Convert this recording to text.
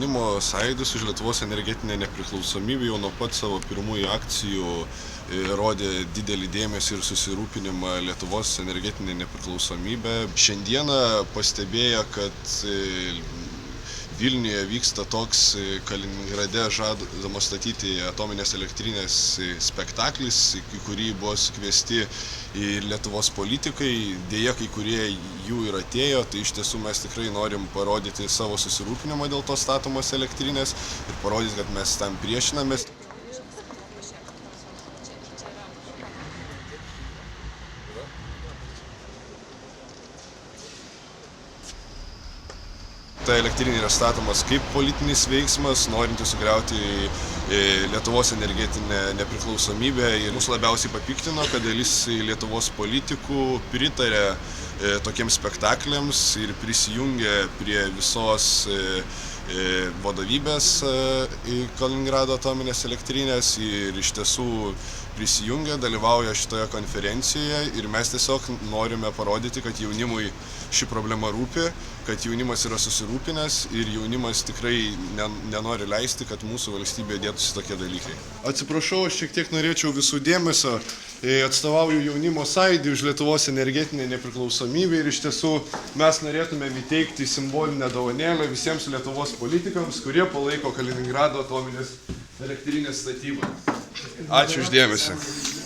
jaunimo sąjūdis už Lietuvos energetinę nepriklausomybę jau nuo pat savo pirmųjų akcijų rodė didelį dėmesį ir susirūpinimą Lietuvos energetinę nepriklausomybę. Šiandieną pastebėję, kad Vilniuje vyksta toks Kaliningrade žadama statyti atominės elektrinės spektaklis, į kurį buvo sukviesti ir Lietuvos politikai, dėja kai kurie jų ir atėjo, tai iš tiesų mes tikrai norim parodyti savo susirūpinimą dėl tos statomos elektrinės ir parodyti, kad mes tam priešinamės. Ta elektrinė yra statomas kaip politinis veiksmas, norintis sugriauti Lietuvos energetinę nepriklausomybę. Ir mus labiausiai papiktino, kad dalis Lietuvos politikų pritarė tokiems spektakliams ir prisijungė prie visos vadovybės Kaliningrado atominės elektrinės ir iš tiesų prisijungia, dalyvauja šitoje konferencijoje ir mes tiesiog norime parodyti, kad jaunimui ši problema rūpi, kad jaunimas yra susirūpinęs ir jaunimas tikrai nenori leisti, kad mūsų valstybėje dėtųsi tokie dalykai. Atsiprašau, aš šiek tiek norėčiau visų dėmesio. Atstovauju jaunimo sąjūdį už Lietuvos energetinę nepriklausomybę ir iš tiesų mes norėtumėm įteikti simbolinę dovanėlę visiems Lietuvos politikams, kurie palaiko Kaliningrado atominės elektrinės statybą. Ačiū už dėmesį.